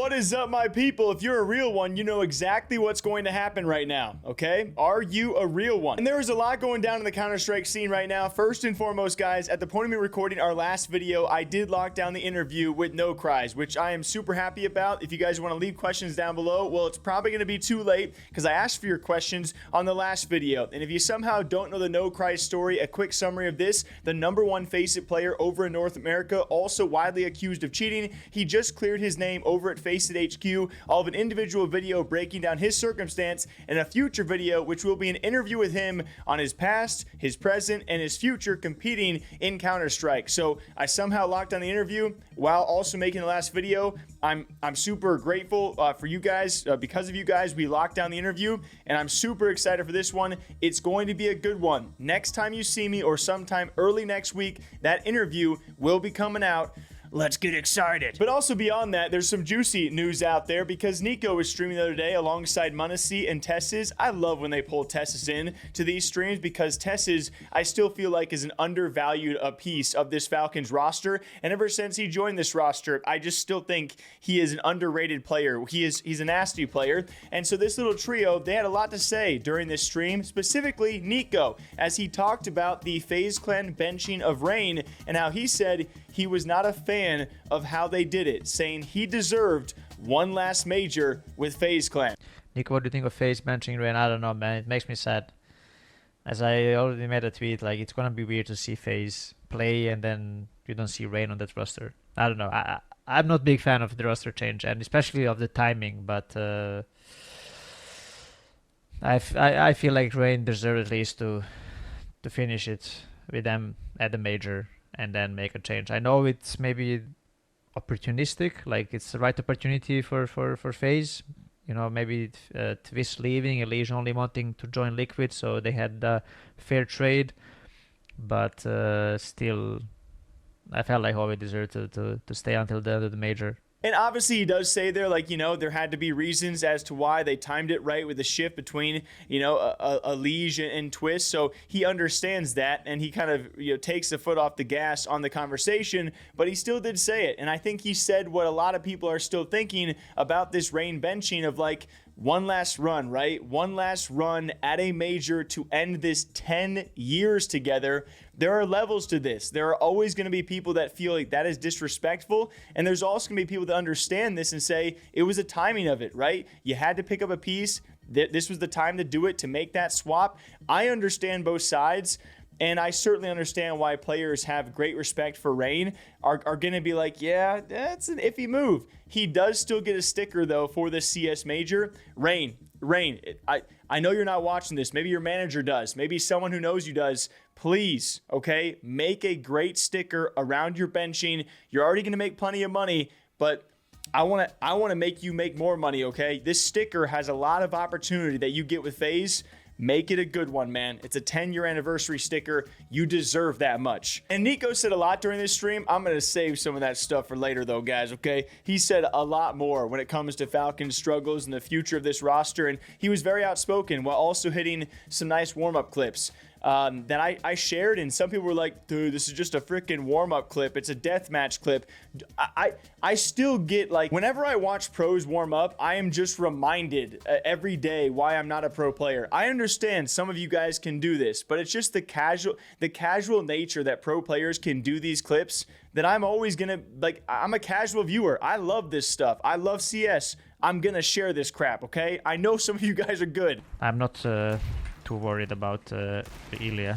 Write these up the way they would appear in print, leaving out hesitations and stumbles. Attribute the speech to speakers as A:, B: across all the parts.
A: What is up, my people? If you're a real one, you know exactly what's going to happen right now, okay? Are you a real one? And there is a lot going down in the Counter-Strike scene right now. First and foremost, guys, at the point of me recording our last video, I did lock down the interview with Nocries, which I am super happy about. If you guys want to leave questions down below, well, it's probably going to be too late because I asked for your questions on the last video. And if you somehow don't know the Nocries story, a quick summary of this: the #1 FaZe player over in North America, also widely accused of cheating. He just cleared his name over at FaZe HQ. I'll have an individual video breaking down his circumstance and a future video which will be an interview with him on his past, his present, and his future competing in Counter-Strike. So I somehow locked down the interview while also making the last video. I'm super grateful for you guys. Because of you guys, we locked down the interview, and I'm super excited for this one. It's going to be a good one. Next time you see me, or sometime early next week, that interview will be coming out. Let's get excited. But also beyond that, there's some juicy news out there because NiKo was streaming the other day alongside Muncie and Tessis. I love when they pull Tessis in to these streams because Tessis, I still feel like, is an undervalued piece of this Falcons roster. And ever since he joined this roster, I just still think he is an underrated player. He's a nasty player. And so this little trio, they had a lot to say during this stream, specifically NiKo, as he talked about the FaZe Clan benching of Rain and how he said he was not a fan of how they did it, saying he deserved one last major with FaZe Clan.
B: NiKo, what do you think of FaZe benching Rain? I don't know, man. It makes me sad. As I already made a tweet, like, it's gonna be weird to see FaZe play and then you don't see Rain on that roster. I don't know. I'm not a big fan of the roster change, and especially of the timing, but I feel like Rain deserved at least to finish it with them at the major and then make a change. I know it's maybe opportunistic, like it's the right opportunity for FaZe. You know, maybe Twist leaving, Elysian only wanting to join Liquid, so they had a fair trade. But still, I felt like Howie deserved to stay until the end of the major.
A: And obviously he does say there, like, you know, there had to be reasons as to why they timed it right with the shift between, you know, a Liege and Twist. So he understands that, and he kind of, you know, takes the foot off the gas on the conversation, but he still did say it. And I think he said what a lot of people are still thinking about this Rain benching of, like, one last run, right? One last run at a major to end this 10 years together. There are levels to this. There are always going to be people that feel like that is disrespectful. And there's also going to be people that understand this and say it was a timing of it, right? You had to pick up a piece. This was the time to do it, to make that swap. I understand both sides. And I certainly understand why players have great respect for Rain are going to be like, yeah, that's an iffy move. He does still get a sticker, though, for the CS major. Rain, I know you're not watching this. Maybe your manager does. Maybe someone who knows you does. Please, okay, make a great sticker around your benching. You're already going to make plenty of money, but I want to make you make more money, okay? This sticker has a lot of opportunity that you get with FaZe. Make it a good one, man. It's a 10-year anniversary sticker. You deserve that much. And NiKo said a lot during this stream. I'm going to save some of that stuff for later, though, guys, okay? He said a lot more when it comes to Falcons struggles and the future of this roster, and he was very outspoken while also hitting some nice warm-up clips that I shared, and some people were like, dude, this is just a freaking warm-up clip. It's a deathmatch clip. I still get, like, whenever I watch pros warm up, I am just reminded every day why I'm not a pro player. I understand some of you guys can do this, but it's just the casual nature that pro players can do these clips that I'm always gonna, like, I'm a casual viewer. I love this stuff. I love CS. I'm gonna share this crap, okay? I know some of you guys are good.
B: I'm not too worried about the Ilya.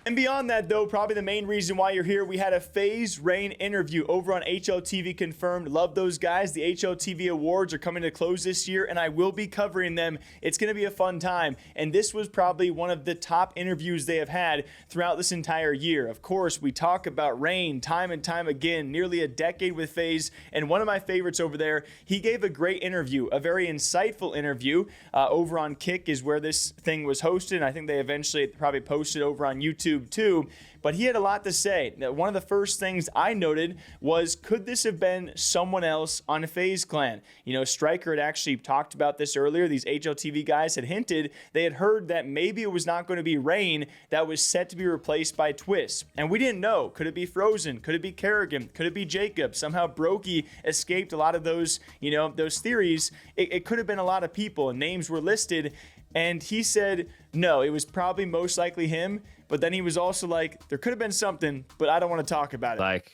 A: And beyond that, though, probably the main reason why you're here, we had a FaZe Rain interview over on HLTV confirmed. Love those guys. The HLTV awards are coming to close this year, and I will be covering them. It's going to be a fun time. And this was probably one of the top interviews they have had throughout this entire year. Of course, we talk about Rain time and time again, nearly a decade with FaZe. And one of my favorites over there, he gave a great interview, a very insightful interview. Over on Kick is where this thing was hosted. I think they eventually probably posted over on YouTube YouTube too. But he had a lot to say. Now, one of the first things I noted was, could this have been someone else on FaZe Clan? You know, Striker had actually talked about this earlier. These HLTV guys had hinted they had heard that maybe it was not going to be Rain that was set to be replaced by Twist. And we didn't know. Could it be Frozen? Could it be Karrigan? Could it be Jacob? Somehow Brokey escaped a lot of those, you know, those theories. It could have been a lot of people, and names were listed. And he said, no, it was probably most likely him. But then he was also like, there could have been something, but I don't want to talk about it.
C: Like,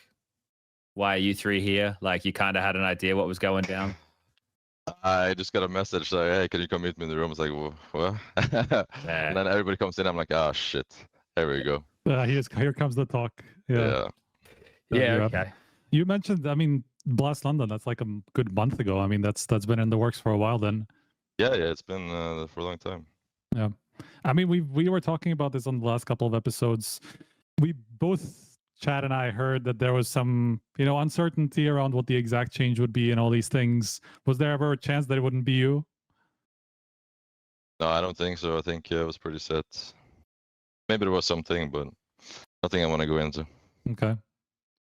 C: why are you three here? Like, you kind of had an idea what was going down?
D: I just got a message like, hey, can you come meet me in the room? It's like, what? And then everybody comes in. I'm like, oh, shit. There we go.
E: Here comes the talk. Yeah.
C: Okay.
E: You mentioned, I mean, Blast London, that's like a good month ago. I mean, that's been in the works for a while then.
D: Yeah, it's been for a long time.
E: Yeah. I mean, we were talking about this on the last couple of episodes. We both, Chad and I, heard that there was some, you know, uncertainty around what the exact change would be and all these things. Was there ever a chance that it wouldn't be you?
D: No, I don't think so. I think it was pretty set. Maybe there was something, but nothing I want to go into.
E: Okay.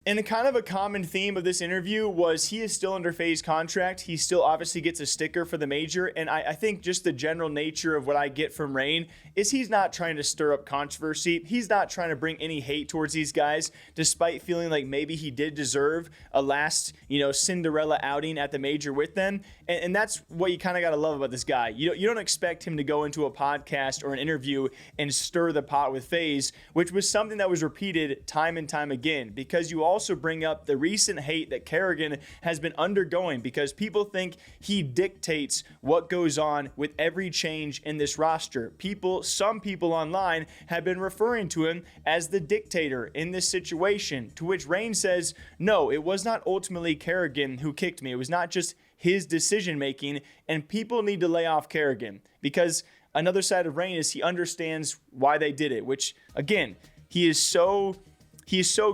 A: And a kind of a common theme of this interview was he is still under FaZe contract. He still obviously gets a sticker for the major. And I think just the general nature of what I get from Rain is he's not trying to stir up controversy. He's not trying to bring any hate towards these guys, despite feeling like maybe he did deserve a last, you know, Cinderella outing at the major with them. And that's what you kind of got to love about this guy. You don't expect him to go into a podcast or an interview and stir the pot with FaZe, which was something that was repeated time and time again, because you also bring up the recent hate that Karrigan has been undergoing because people think he dictates what goes on with every change in this roster. Some people online have been referring to him as the dictator in this situation, to which Rain says, no, it was not ultimately Karrigan who kicked me. It was not just his decision making, and people need to lay off Karrigan, because another side of Rain is he understands why they did it, which again, he is so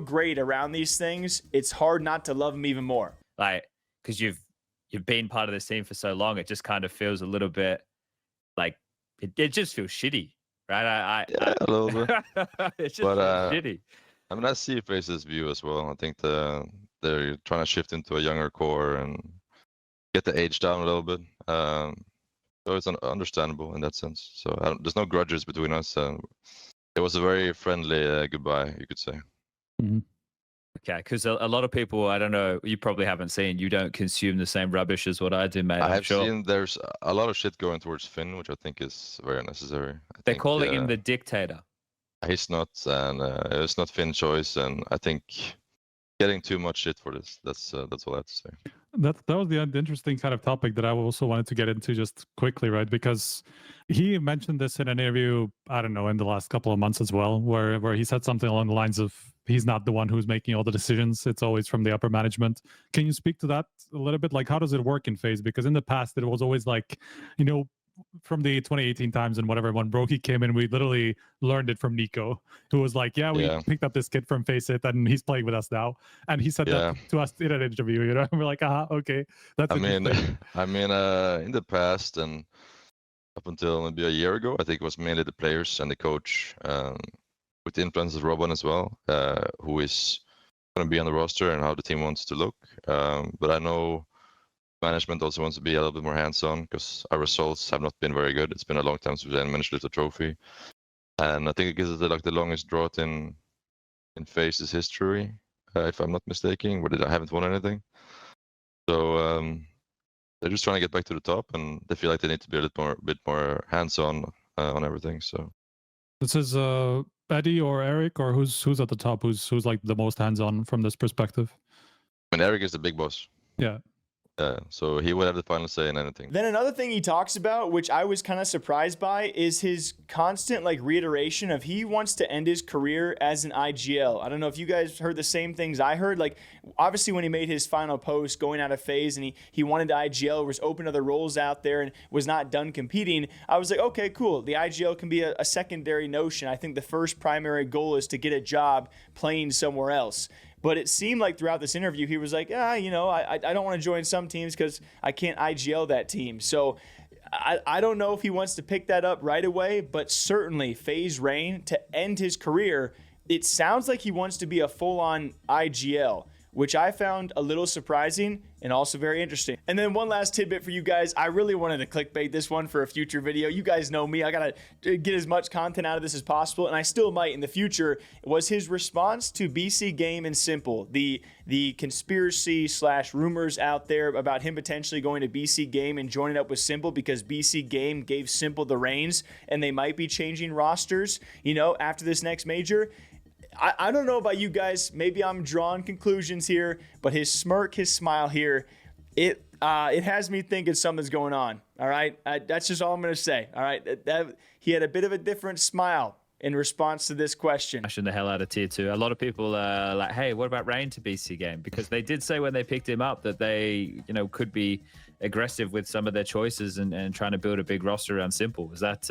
A: great around these things. It's hard not to love him even more.
C: Like, because you've been part of this team for so long, it just kind of feels a little bit like it just feels shitty, right?
D: Yeah, a little bit.
C: It just feels shitty.
D: I mean, I see FaZe's view as well. I think they're trying to shift into a younger core and get the age down a little bit. So it's understandable in that sense. So there's no grudges between us. It was a very friendly goodbye, you could say.
E: Mm-hmm.
C: Okay, because a lot of people, I don't know, you probably haven't seen, you don't consume the same rubbish as what I do, mate.
D: I
C: I'm
D: have
C: sure.
D: seen there's a lot of shit going towards Finn, which I think is very necessary.
C: They're calling him the dictator.
D: He's not, and it's not Finn's choice, and I think getting too much shit for this. That's all I have to say.
E: That was the interesting kind of topic that I also wanted to get into just quickly, right? Because he mentioned this in an interview, I don't know, in the last couple of months as well, where he said something along the lines of he's not the one who's making all the decisions. It's always from the upper management. Can you speak to that a little bit? Like, how does it work in FaZe? Because in the past, it was always like, you know, from the 2018 times and whatever, when Brokey came in, we literally learned it from NiKo, who was like, we picked up this kid from FaceIt and he's playing with us now. And he said that to us in an interview, you know, and we're like, okay. That's
D: in the past and up until maybe a year ago, I think it was mainly the players and the coach, with the influence of Robin as well, who is going to be on the roster and how the team wants to look. But I know management also wants to be a little bit more hands-on because our results have not been very good. It's been a long time since we managed to lift a trophy, and I think it gives us like the longest drought in FaZe's history, if I'm not mistaken, where they haven't won anything. So they're just trying to get back to the top, and they feel like they need to be a bit more hands-on on everything. So
E: this is Eddie or Eric, or who's at the top? Who's like the most hands-on from this perspective?
D: I mean, Eric is the big boss.
E: Yeah.
D: So he would have the final say in anything.
A: Then another thing he talks about, which I was kind of surprised by, is his constant reiteration of he wants to end his career as an IGL. I don't know if you guys heard the same things I heard. Like, obviously when he made his final post going out of FaZe and he wanted to IGL, was open other roles out there and was not done competing, I was like, okay, cool. The IGL can be a secondary notion. I think the first primary goal is to get a job playing somewhere else. But it seemed like throughout this interview, he was like, I don't want to join some teams because I can't IGL that team. So I don't know if he wants to pick that up right away, but certainly FaZe Rain, to end his career, it sounds like he wants to be a full-on IGL, which I found a little surprising and also very interesting. And then one last tidbit for you guys. I really wanted to clickbait this one for a future video. You guys know me. I got to get as much content out of this as possible, and I still might in the future. Was his response to BC Game and Simple, the conspiracy / rumors out there about him potentially going to BC Game and joining up with Simple because BC Game gave Simple the reins and they might be changing rosters, you know, after this next major. I don't know about you guys. Maybe I'm drawing conclusions here, but his smirk, his smile here, it has me thinking something's going on. All right, that's just all I'm gonna say. All right, he had a bit of a different smile in response to this question.
C: Smashing the hell out of tier 2. A lot of people are like, hey, what about Rain to BC Game? Because they did say when they picked him up that they, you know, could be aggressive with some of their choices and trying to build a big roster around Simple. Is that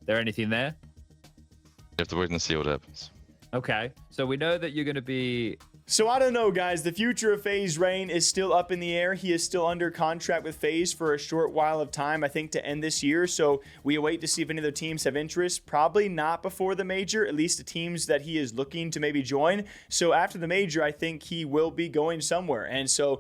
C: there anything there?
D: You have to wait and see what happens.
C: Okay, so we know that you're going to be...
A: So I don't know, guys. The future of FaZe Rain is still up in the air. He is still under contract with FaZe for a short while of time, I think, to end this year. So we await to see if any other teams have interest. Probably not before the major, at least the teams that he is looking to maybe join. So after the major, I think he will be going somewhere. And so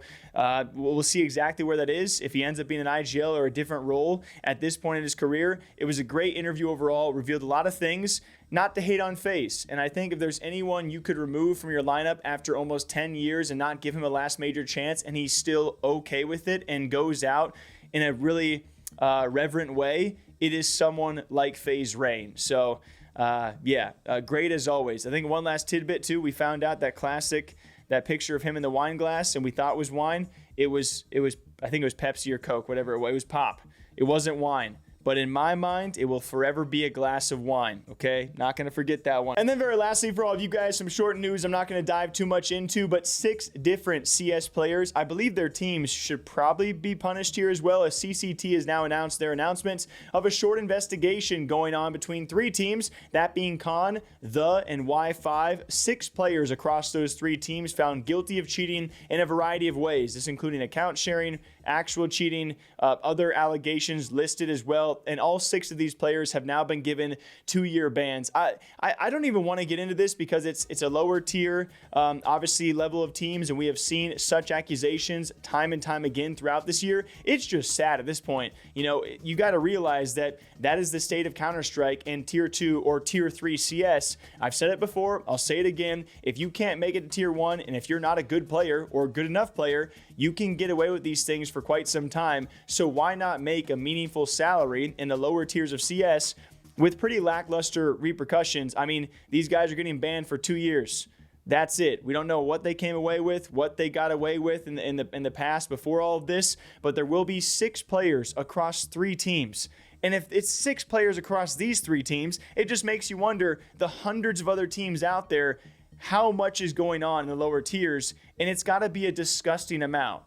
A: we'll see exactly where that is. If he ends up being an IGL or a different role at this point in his career. It was a great interview overall. Revealed a lot of things. Not to hate on FaZe. And I think if there's anyone you could remove from your lineup after almost 10 years and not give him a last major chance and he's still okay with it and goes out in a really reverent way, it is someone like FaZe Rain. So, great as always. I think one last tidbit, too. We found out that picture of him in the wine glass and we thought it was wine. It was I think it was Pepsi or Coke, whatever it was. It was pop. It wasn't wine. But in my mind, it will forever be a glass of wine, okay? Not going to forget that one. And then very lastly, for all of you guys, some short news I'm not going to dive too much into, but 6 different CS players, I believe their teams should probably be punished here as well, as CCT has now announced their announcements of a short investigation going on between 3 teams, that being Con, The, and Y5. 6 players across those 3 teams found guilty of cheating in a variety of ways, this including account sharing, actual cheating, other allegations listed as well. And all 6 of these players have now been given 2-year bans. I don't even want to get into this because it's a lower tier, obviously, level of teams, and we have seen such accusations time and time again throughout this year. It's just sad at this point. You know, you got to realize that is the state of Counter-Strike and tier 2 or tier 3 CS. I've said it before. I'll say it again. If you can't make it to tier 1, and if you're not a good player or good enough player, you can get away with these things for quite some time. So why not make a meaningful salary in the lower tiers of CS with pretty lackluster repercussions? I mean, these guys are getting banned for 2 years. That's it. We don't know what they came away with, what they got away with in the past before all of this, but there will be 6 players across 3 teams. And if it's 6 players across these 3 teams, it just makes you wonder the hundreds of other teams out there, how much is going on in the lower tiers, and it's got to be a disgusting amount.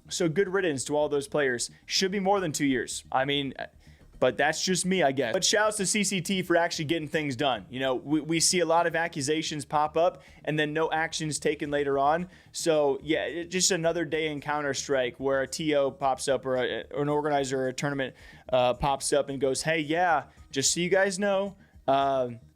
A: So good riddance to all those players. Should be more than 2 years. I mean, but that's just me, I guess. But shouts to CCT for actually getting things done. You know, we see a lot of accusations pop up and then no actions taken later on. So yeah, just another day in Counter-Strike where a TO pops up or an organizer or a tournament pops up and goes, hey, yeah, just so you guys know,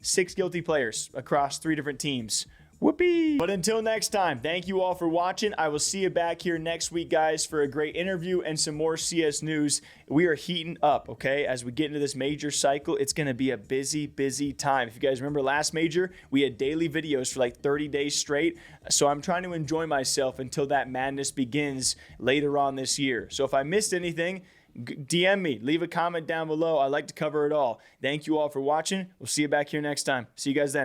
A: 6 guilty players across 3 different teams. Whoopee! But until next time, thank you all for watching. I will see you back here next week, guys, for a great interview and some more CS news. We are heating up, okay? As we get into this major cycle, it's going to be a busy, busy time. If you guys remember last major, we had daily videos for like 30 days straight. So I'm trying to enjoy myself until that madness begins later on this year. So if I missed anything, DM me, leave a comment down below. I like to cover it all. Thank you all for watching. We'll see you back here next time. See you guys then.